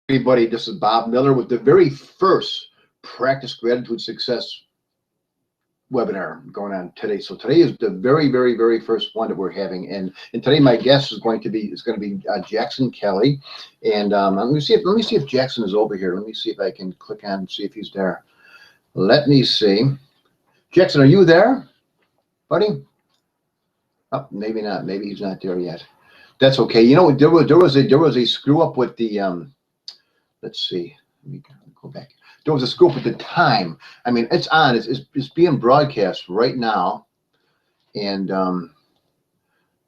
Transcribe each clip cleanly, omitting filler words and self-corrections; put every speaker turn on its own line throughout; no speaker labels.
Everybody, this is Bob Miller with the very first Practice Gratitude Success webinar going on today. So today is the very first one that we're having, and today my guest is going to be Jackson Kelly, and let me see if Jackson is over here. Let me see if I can click on and see if he's there. Let me see. Jackson, are you there, buddy? Oh, maybe not. Maybe he's not there yet. That's okay. You know, there was a screw up with the let's see. Let me go back. There was a screw up with the time. I mean, it's on. It's being broadcast right now, and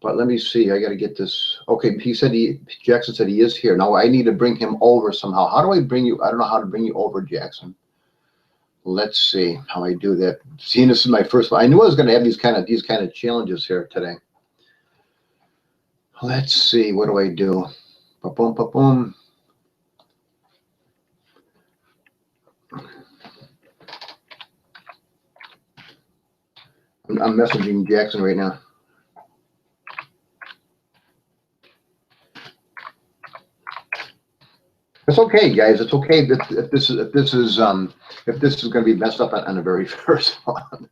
but let me see. I got to get this. Okay, Jackson said he is here. Now I need to bring him over somehow. How do I bring you? I don't know how to bring you over, Jackson. Let's see how I do that. Seeing this is my first one, I knew I was going to have these kind of challenges here today. Let's see. What do I do? Ba-boom, ba-boom. I'm messaging Jackson right now. It's okay, guys. It's okay if this is going to be messed up on the very first one.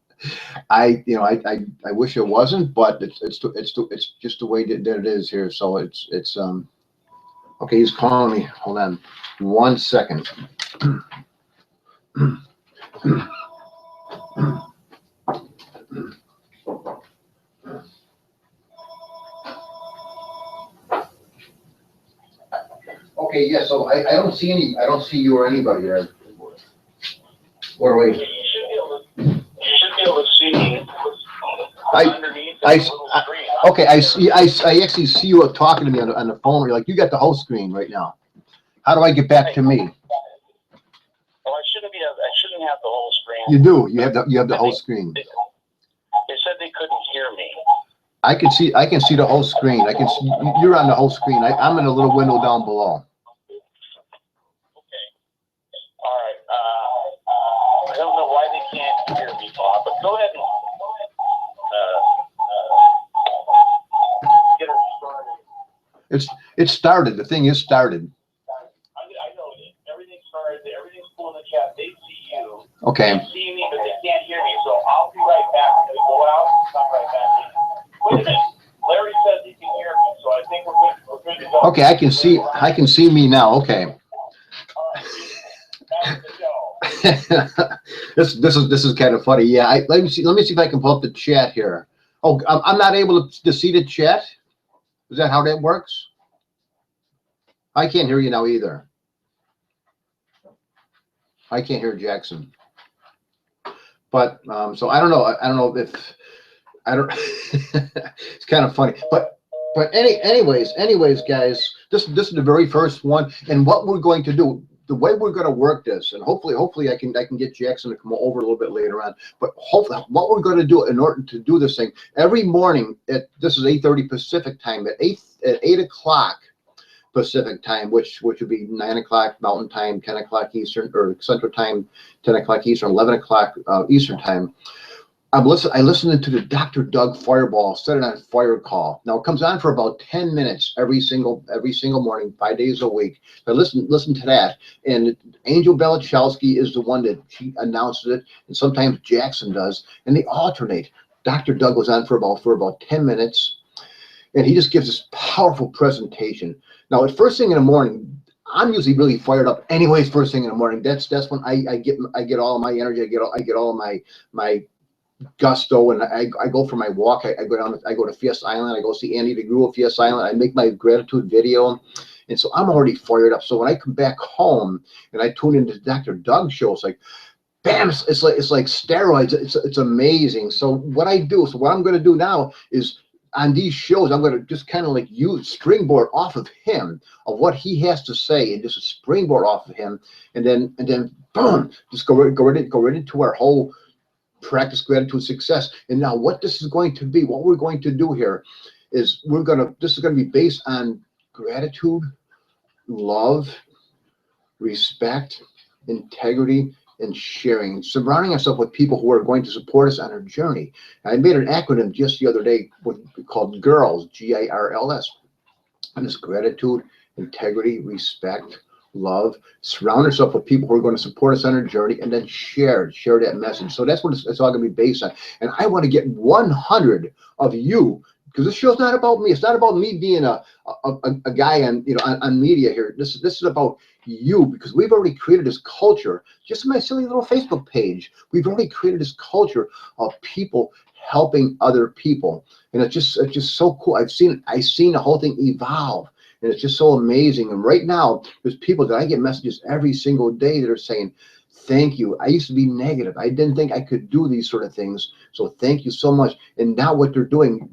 I wish it wasn't, but it's just the way that it is here. So it's okay. He's calling me. Hold on, 1 second. Okay, yeah. So I don't see you or anybody there. What do I?
You should be able to see underneath the little screen.
Okay, I actually see you talking to me on the phone. You're like, you got the whole screen right now. How do I get back to me?
Well, I shouldn't have the whole screen.
You do. You have the whole screen.
They said they couldn't hear me.
I can see the whole screen. I can see you're on the whole screen. I'm in a little window down below.
Okay. All right. I don't know why they can't hear me, Bob, but go ahead and get it started.
It's started. The thing is started.
I know everything's started. Everything's cool in the chat. They see you.
Okay.
They see me, but they can't hear me. So I'll be right back. I'm gonna go out and come right back in. Wait a minute. Larry says he can hear me, so I think we're good to go.
Okay, I can see me now. Okay.
Back to the show.
This is kind of funny. Yeah, let me see if I can pull up the chat here. Oh, I'm not able to see the chat. Is that how that works? I can't hear you now either. I can't hear Jackson. But so I don't know. I don't know if I don't. It's kind of funny. But anyways, guys, this is the very first one, and what we're going to do. The way we're going to work this, and hopefully I can get Jackson to come over a little bit later on. But hopefully, what we're going to do in order to do this thing every morning this is 8:30 Pacific time at 8 o'clock Pacific time, which would be 9 o'clock Mountain time, 10 o'clock Eastern or Central time, 10 o'clock Eastern, 11 o'clock Eastern time. I listened to the Dr. Doug Fireball Set It on Fire call. Now it comes on for about 10 minutes every single morning, 5 days a week. I listen to that, and Angel Belichowski is the one that she announces it, and sometimes Jackson does, and they alternate. Dr. Doug was on for about 10 minutes, and he just gives this powerful presentation. Now at first thing in the morning, I'm usually really fired up. Anyways, first thing in the morning, that's when I get all of my energy. I get all of my gusto, and I go for my walk. I go to Fiesta Island. I go see Andy DeGrue at Fiesta Island. I make my gratitude video, and so I'm already fired up. So when I come back home and I tune into Dr. Doug show, it's like, bam! It's like steroids. It's amazing. So what I'm going to do now is on these shows, I'm going to just kind of like springboard off of him, of what he has to say, and just a springboard off of him, and then boom, just go right into our whole Practice Gratitude Success. And now what this is going to be, what we're going to do here is this is going to be based on gratitude, love, respect, integrity, and sharing, surrounding ourselves with people who are going to support us on our journey. I made an acronym just the other day called GIRLS, GIRLS. And it's gratitude, integrity, respect, love, surround yourself with people who are going to support us on our journey, and then share that message. So that's what it's all going to be based on. And I want to get 100 of you, because this show's not about me. It's not about me being a guy on, you know, on media here. This is about you, because we've already created this culture just in my silly little Facebook page. We've already created this culture of people helping other people, and it's just so cool. I've seen the whole thing evolve, and it's just so amazing. And right now, there's people that I get messages every single day that are saying, thank you. I used to be negative. I didn't think I could do these sort of things. So thank you so much. And now what you're doing,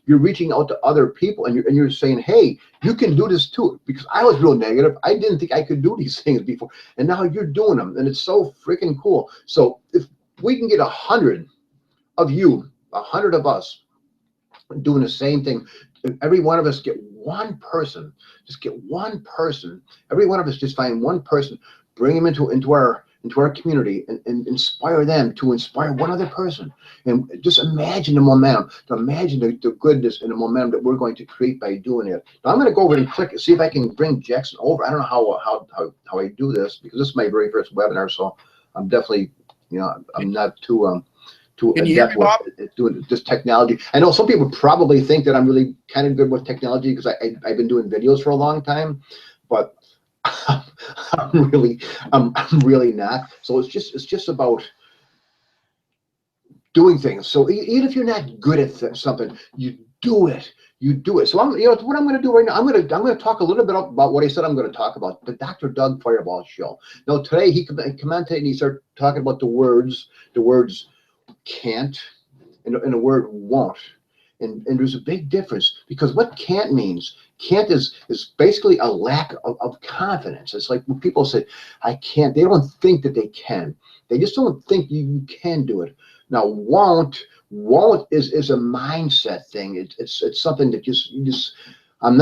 you're reaching out to other people, and you're saying, hey, you can do this too. Because I was real negative. I didn't think I could do these things before. And now you're doing them. And it's so freaking cool. So if we can get 100 of you, 100 of us doing the same thing, if every one of us get one person, every one of us just find one person, bring them into our community, and inspire them to inspire one other person. And just imagine the momentum, imagine the goodness and the momentum that we're going to create by doing it. Now I'm going to go over and click and see if I can bring Jackson over. I don't know how I do this, because this is my very first webinar, so I'm definitely, you know, I'm not too adept with doing this technology. I know some people probably think that I'm really kind of good with technology because I've been doing videos for a long time, but I'm really not. So it's just about doing things. So even if you're not good at something, you do it. So what I'm going to do right now, I'm going to talk a little bit about what I said I'm going to talk about, the Dr. Doug Fireball Show. Now today he commented and he started talking about the words can't and the word won't. And there's a big difference, because what can't means, can't is basically a lack of confidence. It's like when people say, I can't, they don't think that they can. They just don't think you can do it. Now, won't is a mindset thing. It's something that I'm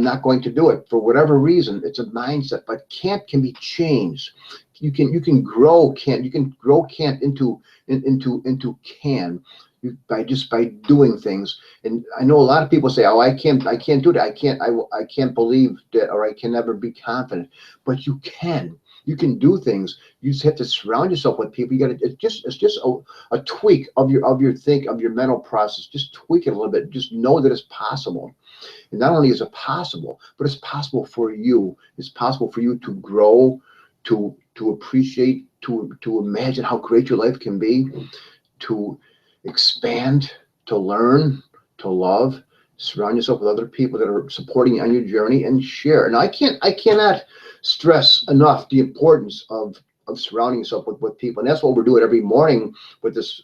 not going to do it for whatever reason. It's a mindset, but can't can be changed. You can grow can't. You can grow can't into can. By doing things. And I know a lot of people say, oh, I can't do that. I can't believe that, or I can never be confident. But you can do things. You just have to surround yourself with people. You got to, it's just a tweak of your mental process. Just tweak it a little bit. Just know that it's possible. And not only is it possible, but it's possible for you. It's possible for you to grow, to appreciate, to imagine how great your life can be, to expand, to learn, to love. Surround yourself with other people that are supporting you on your journey, and share. And I cannot stress enough the importance of surrounding yourself with people. And that's what we're doing every morning with this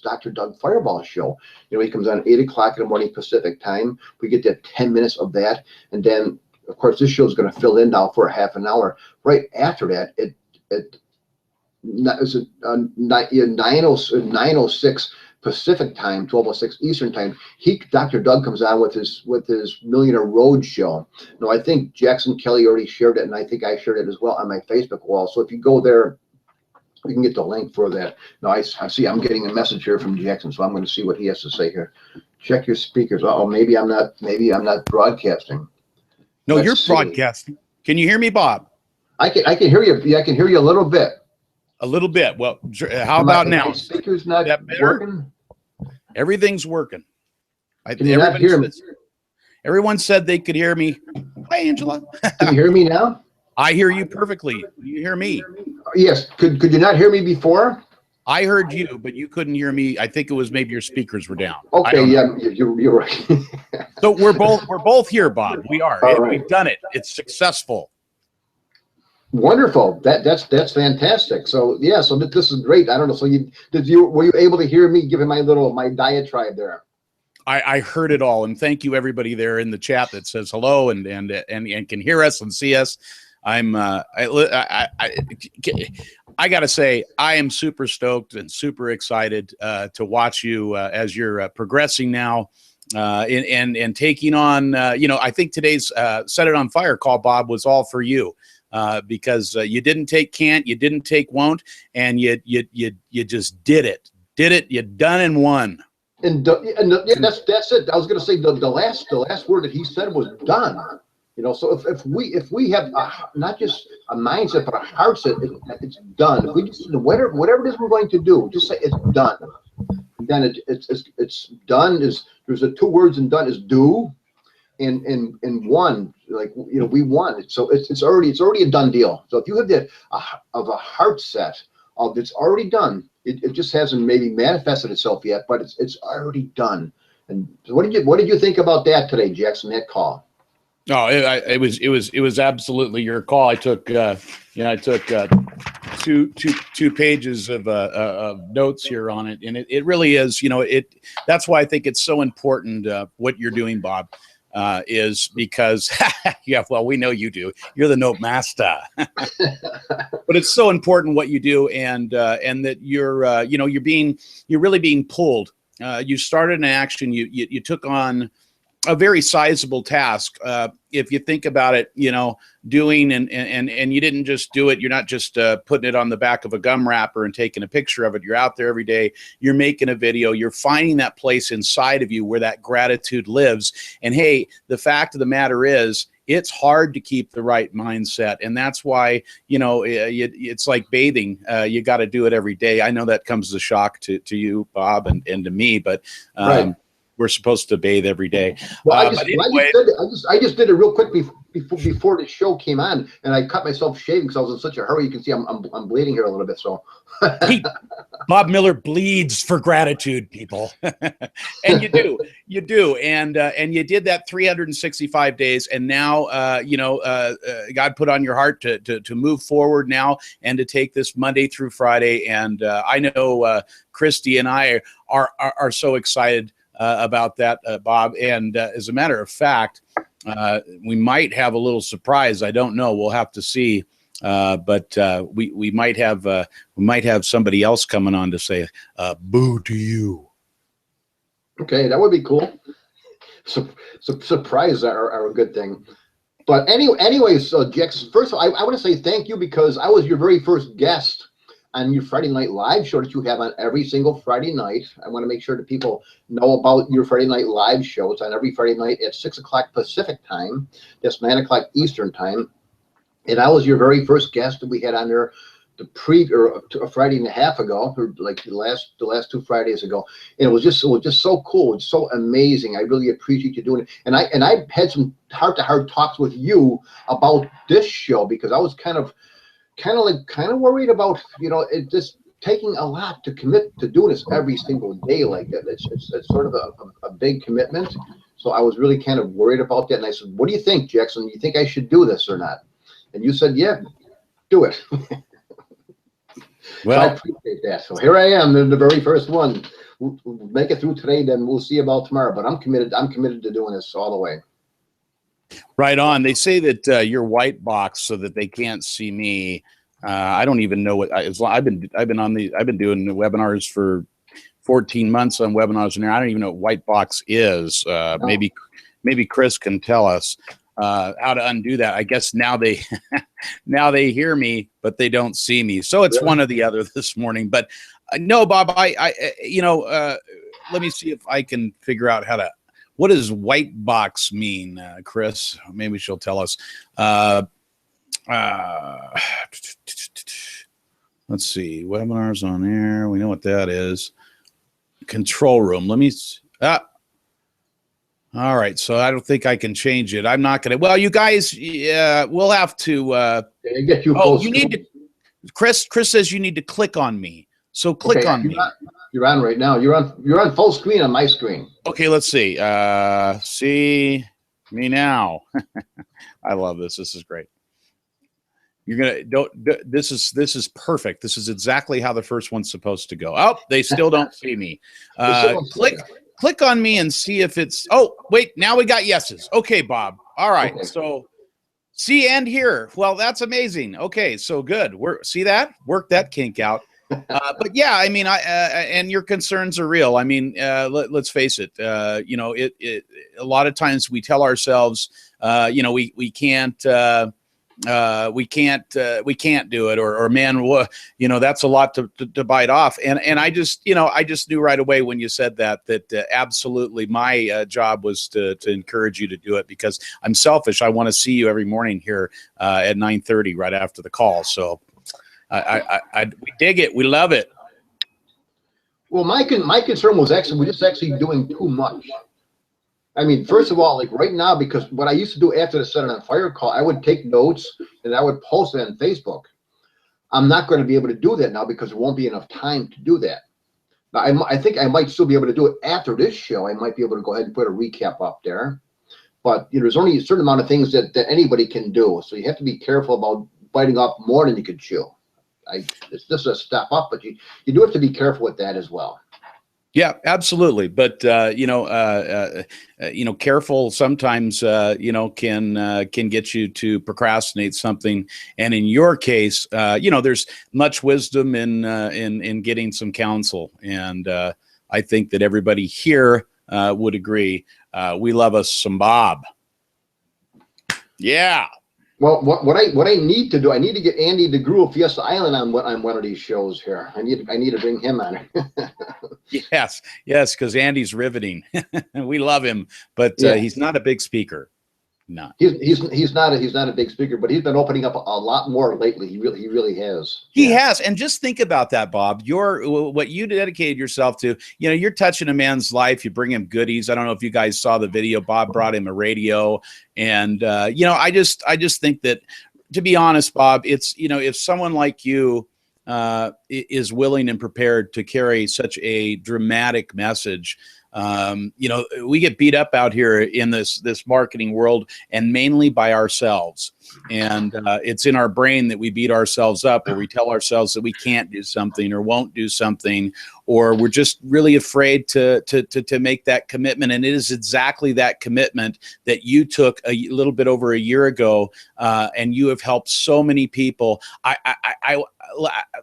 Dr. Doug Fireball Show. You know, he comes on 8 o'clock in the morning Pacific time. We get that 10 minutes of that, and then of course this show is going to fill in now for a half an hour. Right after that, it 9:06 Pacific time, 12:06 Eastern time. Dr. Doug comes on with his Millionaire Road Show. Now I think Jackson Kelly already shared it, and I think I shared it as well on my Facebook wall. So if you go there, you can get the link for that. Now I see I'm getting a message here from Jackson, so I'm going to see what he has to say here. Check your speakers. Oh, maybe I'm not broadcasting.
No, you're broadcasting. Can you hear me, Bob?
I can hear you. Yeah, I can hear you a little bit.
A little bit. Well, how about now?
My speaker's not working.
Everything's working.
Can you not hear me?
Everyone said they could hear me. Hi, Angela.
Can you hear me now?
I hear you perfectly. You hear me?
Yes. Could you not hear me before?
I heard you, but you couldn't hear me. I think it was maybe your speakers were down.
Okay. Yeah, you're right.
So we're both here, Bob. We are.
All right.
We've done it. It's successful.
Wonderful. That's fantastic. So yeah, so this is great. I don't know. So were you able to hear me giving my diatribe there?
I heard it all, and thank you everybody there in the chat that says hello and can hear us and see us. I gotta say, I am super stoked and super excited to watch you as you're progressing now. And taking on, I think today's Set It On Fire call, Bob, was all for you. Because you didn't take can't, you didn't take won't, and you just did it. You done and won. And
yeah, that's it. I was going to say the last word that he said was done. You know, so if we have not just a mindset but a heart set, it's done. If we just whatever it is we're going to do, just say it's done. And then it's done. Is there's the two words in done is do, and won. Like, you know, we won. So it's already a done deal. So if you have that of a heart set of it's already done, it just hasn't maybe manifested itself yet, but it's already done. And so what did you think about that today, Jackson? That call.
No, it was absolutely your call. I took two pages of notes here on it, and it really is. You know, that's why I think it's so important what you're doing, Bob, is because yeah, well, we know you do. You're the note master, but it's so important what you do, and that you're you're really being pulled. You started an action. You took on a very sizable task. If you think about it, you know, doing and you didn't just do it. You're not just putting it on the back of a gum wrapper and taking a picture of it. You're out there every day. You're making a video. You're finding that place inside of you where that gratitude lives. And hey, the fact of the matter is, it's hard to keep the right mindset. And that's why, you know, it's like bathing. You got to do it every day. I know that comes as a shock to you, Bob, and to me, but
Right.
We're supposed to bathe every day.
Well,
I
just did it real quick before the show came on, and I cut myself shaving because I was in such a hurry. You can see I'm bleeding here a little bit. So
Bob Miller bleeds for gratitude, people, and you do, and you did that 365 days, and now God put on your heart to move forward now and to take this Monday through Friday, and I know Christy and I are so excited about that, Bob. And as a matter of fact, we might have a little surprise. I don't know. We'll have to see. But we might have somebody else coming on to say boo to you.
Okay, that would be cool. Surprises are a good thing. But anyways, Jackson, first of all, I want to say thank you because I was your very first guest on your Friday Night Live show that you have on every single Friday night. I want to make sure that people know about your Friday Night Live show. It's on every Friday night at 6 o'clock Pacific time. That's 9 o'clock Eastern time. And I was your very first guest that we had on there a Friday and a half ago, or like the last 2 Fridays ago. And it was just so cool. It's so amazing. I really appreciate you doing it. And I had some heart-to-heart talks with you about this show because I was kind of worried about, you know, it just taking a lot to commit to doing this every single day like that. It's sort of a big commitment. So I was really kind of worried about that. And I said, what do you think, Jackson? Do you think I should do this or not? And you said, yeah, do it.
Well,
so I appreciate that. So here I am, the very first one. We'll make it through today, then we'll see about tomorrow. But I'm committed to doing this all the way.
right on. They say that you're white box so that they can't see me. I don't even know what I've been doing the webinars for 14 months on webinars, and I don't even know what white box is.
No.
Maybe Chris can tell us how to undo that. I guess now they hear me, but they don't see me. So it's one or the other this morning. But no, Bob, I let me see if I can figure out what does white box mean, Chris? Maybe she'll tell us. Let's see, webinars on air. We know what that is. Control room. Let me. All right. So I don't think I can change it. I'm not going to. Well, you guys, we'll have to.
Get you.
Oh, you need to. Chris says you need to click on me. So click on me.
You're on right now. You're on full screen on my screen.
Okay. Let's see. See me now. I love this. This is great. You're gonna this is perfect. This is exactly how the first one's supposed to go. Oh, they still don't see me. Click on me and see if it's. Oh, wait. Now we got yeses. Okay, Bob. All right. Okay. So see and hear. Well, that's amazing. Okay, so good. See that? Work that kink out. But yeah, I mean, and your concerns are real. I mean, let's face it. You know, it a lot of times we tell ourselves, you know, we can't. we can't do it, or man, you know, that's a lot to bite off. And I just, you know, I just knew right away when you said that absolutely my job was to encourage you to do it, because I'm selfish. I want to see you every morning here at 9:30 right after the call. So we dig it. We love it.
Well, my concern was actually, we're just actually doing too much. I mean, first of all, like right now, because what I used to do after the Set It on Fire call, I would take notes and I would post it on Facebook. I'm not going to be able to do that now because there won't be enough time to do that. Now, I think I might still be able to do it after this show. I might be able to go ahead and put a recap up there. But you know, there's only a certain amount of things that anybody can do. So you have to be careful about biting off more than you can chew. It's just a step up, but you do have to be careful with that as well.
Yeah, absolutely. But you know, careful sometimes you know, can get you to procrastinate something. And in your case, you know, there's much wisdom in getting some counsel, and I think that everybody here would agree. We love us some Bob. Yeah.
Well, what I need to do, I need to get Andy DeGrew of Fiesta Island on one of these shows here. I need to bring him on.
Yes, because Andy's riveting. We love him, but
Yeah.
he's not a big speaker. No,
he's not a big speaker, but he's been opening up a lot more lately. He really has.
he has. And just think about that, Bob. What you dedicated yourself to. You know, you're touching a man's life. You bring him goodies. I don't know if you guys saw the video. Bob brought him a radio, and you know, I just think that, to be honest, Bob, it's, you know, if someone like you is willing and prepared to carry such a dramatic message. You know, we get beat up out here in this marketing world, and mainly by ourselves. And it's in our brain that we beat ourselves up, or we tell ourselves that we can't do something or won't do something, or we're just really afraid to make that commitment. And it is exactly that commitment that you took a little bit over a year ago, and you have helped so many people. I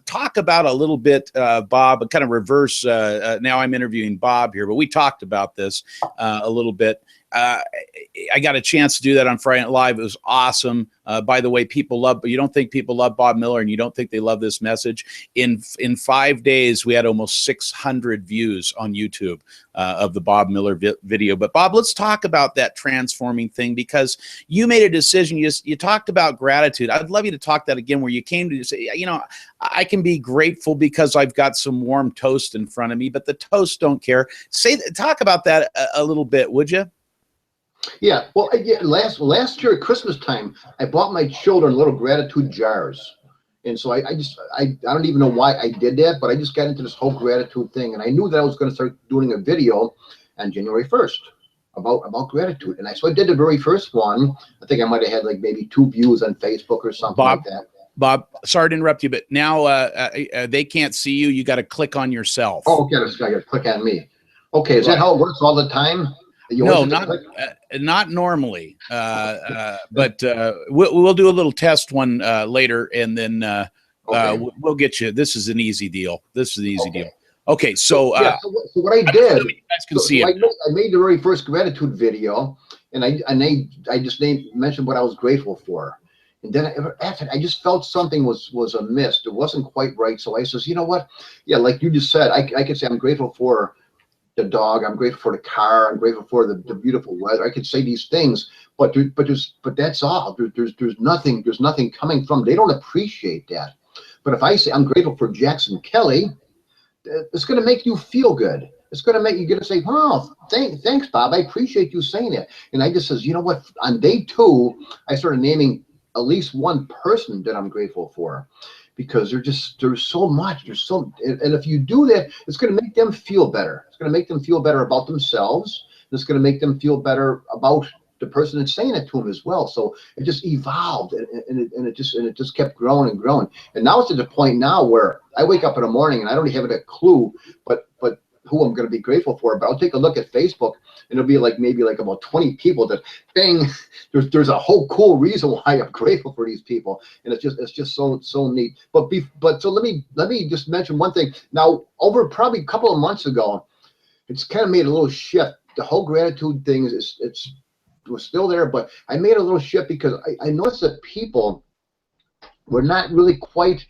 talk about a little bit, Bob, kind of reverse. Now I'm interviewing Bob here, but we talked about this a little bit. I got a chance to do that on Friday Night Live. It was awesome. By the way, but you don't think people love Bob Miller, and you don't think they love this message. In 5 days, we had almost 600 views on YouTube of the Bob Miller video. But Bob, let's talk about that transforming thing, because you made a decision. You talked about gratitude. I'd love you to talk that again, where you came to say, you know, I can be grateful because I've got some warm toast in front of me, but the toast don't care. Talk about that a little bit, would you?
Yeah, well, last year at Christmas time, I bought my children little gratitude jars, and so I don't even know why I did that, but I just got into this whole gratitude thing, and I knew that I was going to start doing a video on January 1st about gratitude, and so I did the very first one. I think I might have had like maybe 2 views on Facebook or something like that.
Bob, sorry to interrupt you, but now they can't see you. You got to click on yourself.
Oh, okay, I got to click on me. Okay, is that how it works all the time?
No, not normally, but we'll do a little test one later, and then
Okay.
we'll get you. This is an easy deal. Deal. Okay, so
so what I did,
you guys can see
I
it.
made the very first gratitude video, and I just mentioned what I was grateful for, and then after I just felt something was amiss. It wasn't quite right, so I says, you know what? Yeah, like you just said, I could say I'm grateful for the dog, I'm grateful for the car, I'm grateful for the beautiful weather. I could say these things, but that's all. There's nothing coming from. They don't appreciate that. But if I say I'm grateful for Jackson Kelly, it's going to make you feel good. It's going to make you say, "Wow, thanks, Bob. I appreciate you saying that." And I just says, you know what? On day 2, I started naming at least one person that I'm grateful for, because there's so much, and if you do that, it's going to make them feel better. It's going to make them feel better about themselves. It's going to make them feel better about the person that's saying it to them as well. So it just evolved, and it just kept growing and growing. And now it's at the point now where I wake up in the morning and I don't have a clue, but who I'm going to be grateful for. But I'll take a look at Facebook, and it'll be like maybe like about 20 people that, bang, there's a whole cool reason why I'm grateful for these people, and it's just so neat. But so let me just mention one thing. Now, over probably a couple of months ago, it's kind of made a little shift. The whole gratitude thing was still there, but I made a little shift because I noticed that people we're not really quite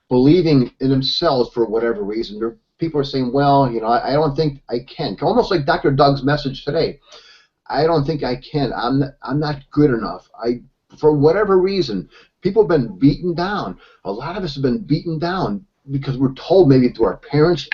believing in themselves for whatever reason. People are saying, well, you know, I don't think I can. Almost like Dr. Doug's message today. I don't think I can. I'm not good enough. For whatever reason, people have been beaten down. A lot of us have been beaten down because we're told, maybe through our parents,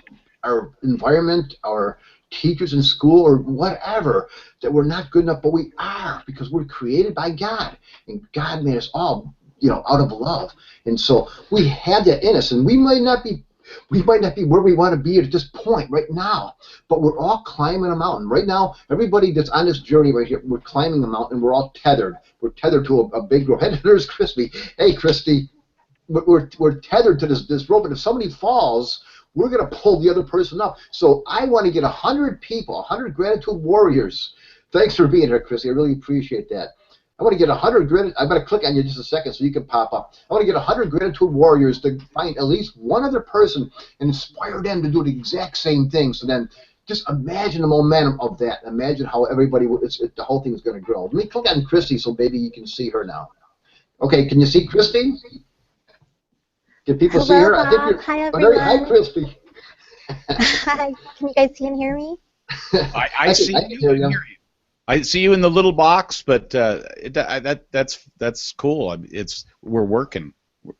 our environment, our teachers in school, or whatever, that we're not good enough, but we are, because we're created by God, and God made us all, you know, out of love. And so we have that in us, and we might not be where we want to be at this point right now, but we're all climbing a mountain right now. Everybody that's on this journey right here, we're climbing a mountain. We're all tethered. We're tethered to a big rope. Hey, there's Christy. Hey, Christy, we're tethered to this rope, and if somebody falls, we're going to pull the other person up. So I want to get 100 people, 100 gratitude warriors. Thanks for being here, Christy. I really appreciate that. I want to get 100 gratitude. I'm going to click on you just a second so you can pop up. I want to get 100 gratitude warriors to find at least one other person and inspire them to do the exact same thing. So then just imagine the momentum of that. Imagine how everybody, the whole thing is going to grow. Let me click on Christy so maybe you can see her now. Okay, can you see Christy? Can people
Hello,
see her?
Bob.
I think you're,
Hi, everyone.
hi, Christy.
Hi. Can you guys see and hear me?
I see
I
you.
can hear you.
I see you in the little box, but that's cool. We're working.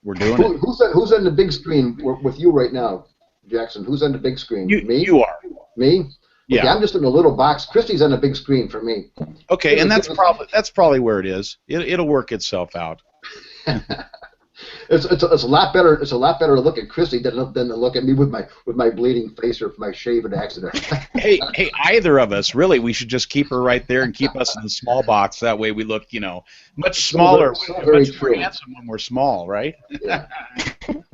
We're doing it.
Who's on the big screen with you right now, Jackson? Who's on the big screen? Me?
You are.
Me?
Yeah.
Okay, I'm just in the little box. Christy's on the big screen for me.
Okay, and that's probably where it is. It'll work itself out.
It's a lot better. It's a lot better to look at Christy than to look at me with my bleeding face or my shaving accident.
hey, either of us, really, we should just keep her right there and keep us in the small box. That way, we look, much smaller, much more handsome when we're small, right?
Yeah.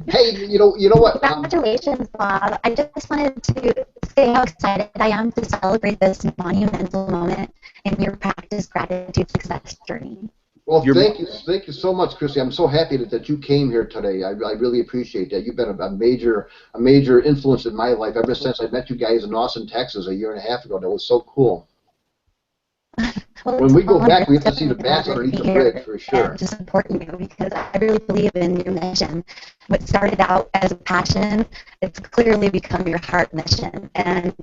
Hey, you know what?
Congratulations, Bob. I just wanted to say how excited I am to celebrate this monumental moment in your practice gratitude success journey.
Well, thank you so much, Christy. I'm so happy that you came here today. I really appreciate that. You've been a major influence in my life ever since I met you guys in Austin, Texas, a year and a half ago. That was so cool.
Well,
when we go back, we have to see the bats underneath the bridge for sure.
To support you, because I really believe in your mission. What started out as a passion, it's clearly become your heart mission. And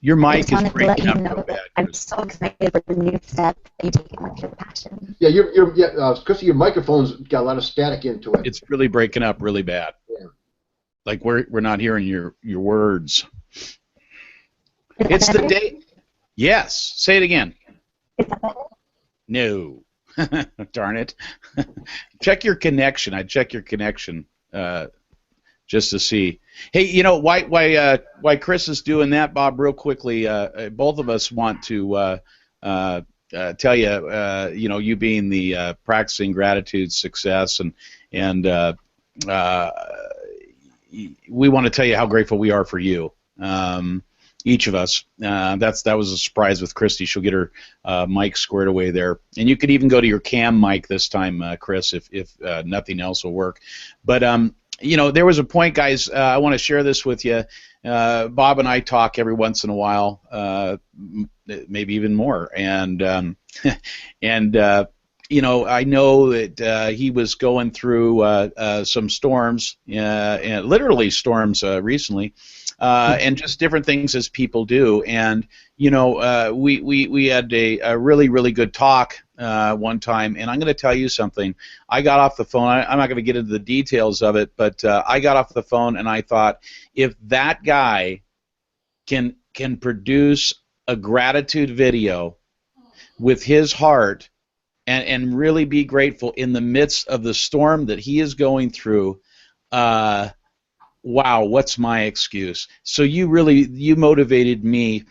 your mic is breaking up real bad.
I'm so excited for the new step that you take with your passion.
Yeah, Christy, your microphone's got a lot of static into it.
It's really breaking up really bad.
Yeah.
Like we're not hearing your words. It's the day. Yes. Say it again.
Is that better?
No. Darn it. Check your connection. I'd check your connection just to see. Hey, why Chris is doing that, Bob, real quickly, both of us want to tell you, you being the practicing gratitude success, and we want to tell you how grateful we are for you. Each of us. That was a surprise with Christy. She'll get her mic squared away there, and you could even go to your cam mic this time, Chris, if nothing else will work. But there was a point, guys. I want to share this with you. Bob and I talk every once in a while, maybe even more, and I know that he was going through some storms, and literally storms recently. And just different things as people do, and we had a really, really good talk one time, and I'm going to tell you something. I got off the phone. I'm not going to get into the details of it, but I got off the phone and I thought, if that guy can produce a gratitude video with his heart and really be grateful in the midst of the storm that he is going through, wow, what's my excuse? So you motivated me.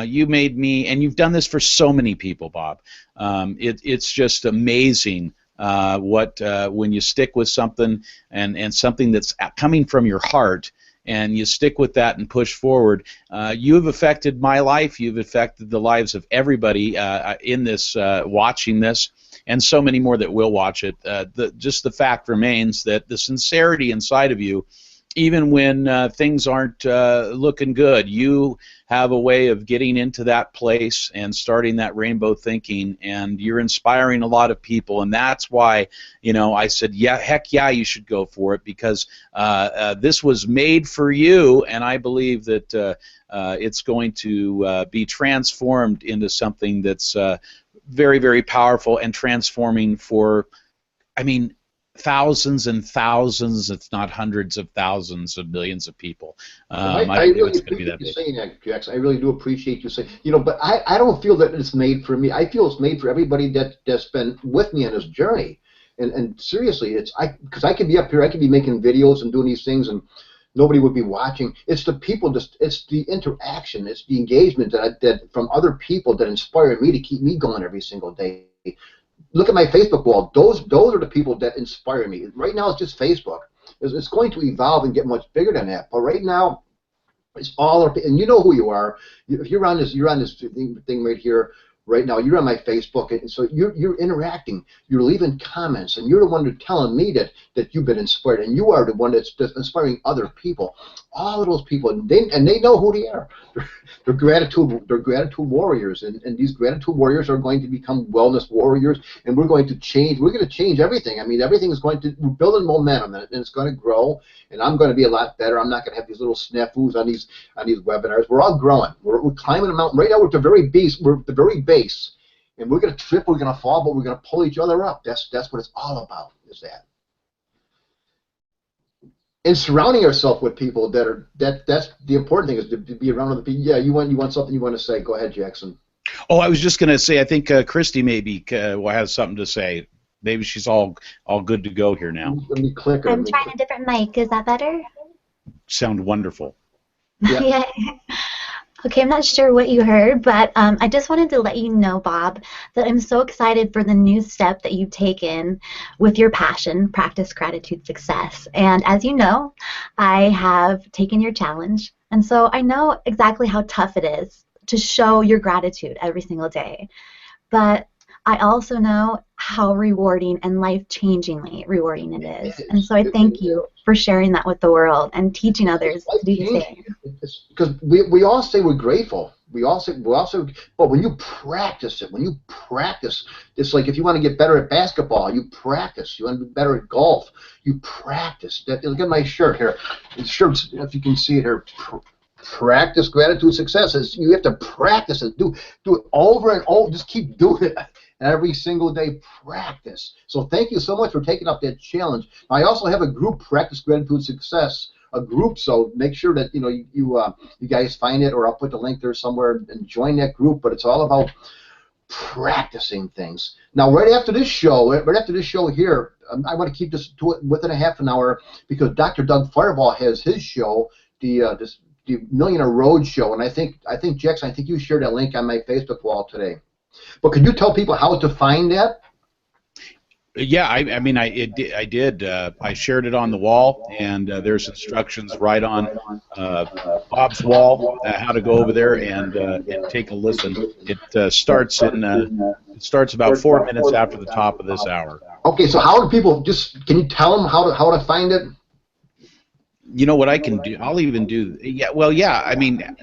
You made me, and you've done this for so many people, Bob. It's just amazing when you stick with something and something that's coming from your heart, and you stick with that and push forward. You have affected my life. You've affected the lives of everybody in this, watching this, and so many more that will watch it. Just the fact remains that the sincerity inside of you even when things aren't looking good, you have a way of getting into that place and starting that rainbow thinking, and you're inspiring a lot of people. And that's why, I said, yeah, heck yeah, you should go for it, because this was made for you, and I believe that it's going to be transformed into something that's very, very powerful and transforming for, thousands and thousands, if not hundreds of thousands of millions of people.
I
believe
really
it's going to be
appreciate
that
you
big.
saying that, Jax. I really do appreciate you saying, but I don't feel that it's made for me. I feel it's made for everybody that's been with me on this journey. And seriously, because I could be up here, I could be making videos and doing these things, and nobody would be watching. It's the people, it's the interaction, it's the engagement that from other people that inspire me to keep me going every single day. Look at my Facebook wall. Those are the people that inspire me. Right now, it's just Facebook. It's going to evolve and get much bigger than that. But right now, it's all our, and you know who you are. If you're on this thing right here. Right now, you're on my Facebook, and so you're interacting. You're leaving comments, and you're the one that's telling me that you've been inspired, and you are the one that's inspiring other people. All of those people, and they know who they are. They're gratitude warriors, and these gratitude warriors are going to become wellness warriors, and we're going to change. We're going to change everything. Everything is going to. We're building momentum, and it's going to grow. And I'm going to be a lot better. I'm not going to have these little snafus on these webinars. We're all growing. We're climbing a mountain. Right now, we're at the very base. We're at the very base, and we're going to trip. We're going to fall, but we're going to pull each other up. That's what it's all about. Is that? And surrounding ourselves with people that's the important thing, is to be around other people. Yeah, you want something you want to say? Go ahead, Jackson.
Oh, I was just going to say, I think Christy maybe has something to say. Maybe she's all good to go here now.
Let me click her.
I'm trying a different mic. Is that better?
Sound wonderful.
Yeah.
Yeah. Okay, I'm not sure what you heard, but I just wanted to let you know, Bob, that I'm so excited for the new step that you've taken with your passion, Practice Gratitude Success. And as you know, I have taken your challenge, and so I know exactly how tough it is to show your gratitude every single day. But I also know how rewarding and life-changingly rewarding it is. And so I thank you for sharing that with the world and teaching others to do the same.
Because we all say we're grateful. We all say, but when you practice it, it's like if you want to get better at basketball, you practice. You want to be better at golf, you practice. Look at my shirt here. The shirt, if you can see it here. Practice Gratitude Success. You have to practice it. Do it over and over. Just keep doing it every single day. Practice. So thank you so much for taking up that challenge. I also have a group, Practice Gratitude Success, a group. So make sure that you guys find it, or I'll put the link there somewhere and join that group. But it's all about practicing things. Now, right after this show here, I want to keep this to it within a half an hour, because Dr. Doug Fireball has his show, the Millionaire Road Show, and I think Jackson, I think you shared that link on my Facebook wall today. But could you tell people how to find that?
Yeah, I did. I shared it on the wall, and there's instructions right on Bob's wall how to go over there and take a listen. It starts about 4 minutes after the top of this hour.
Okay, so how do people can you tell them how to find it?
You know what I can do? I'll even do.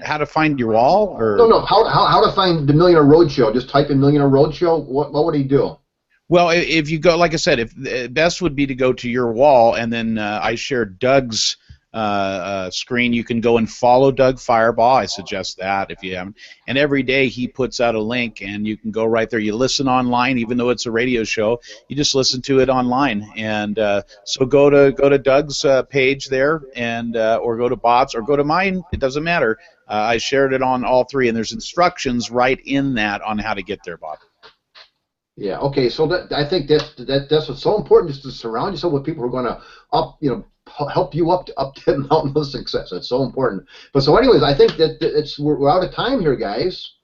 How to find your wall, or
no, how to find the Millionaire Roadshow? Just type in Millionaire Roadshow. What would he do?
Well, if you go, like I said, if best would be to go to your wall, and then I shared Doug's screen. You can go and follow Doug Fireball. I suggest that if you haven't. And every day he puts out a link, and you can go right there. You listen online, even though it's a radio show. You just listen to it online, and so go to Doug's page there, and or go to Bob's, or go to mine. It doesn't matter. I shared it on all three, and there's instructions right in that on how to get there, Bob.
Yeah. Okay. So I think that's what's so important, is to surround yourself with people who are going to help you up that mountain of success. It's so important. But so, anyways, I think that we're out of time here, guys.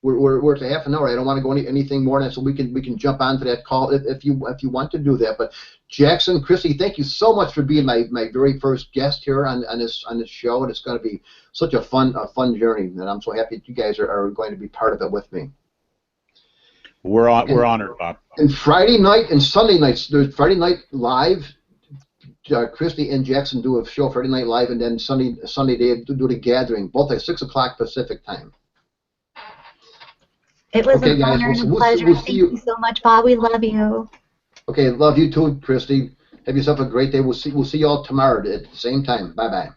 We're at a half an hour. I don't want to go anything more than that, so we can jump onto that call if you want to do that. But Jackson, Christy, thank you so much for being my very first guest here on this show, and it's going to be such a fun journey, and I'm so happy that you guys are going to be part of it with me.
We're honored, Bob.
And Friday night and Sunday nights, there's Friday night live. Christy and Jackson do a show Friday Night Live, and then Sunday they do the gathering, both at 6 o'clock Pacific time.
It was
Okay,
an
guys,
honor and a
we'll
pleasure.
see
Thank
you.
you so much, Bob. We love you.
Okay, love you too, Christy. Have yourself a great day. We'll see you all tomorrow at the same time. Bye bye.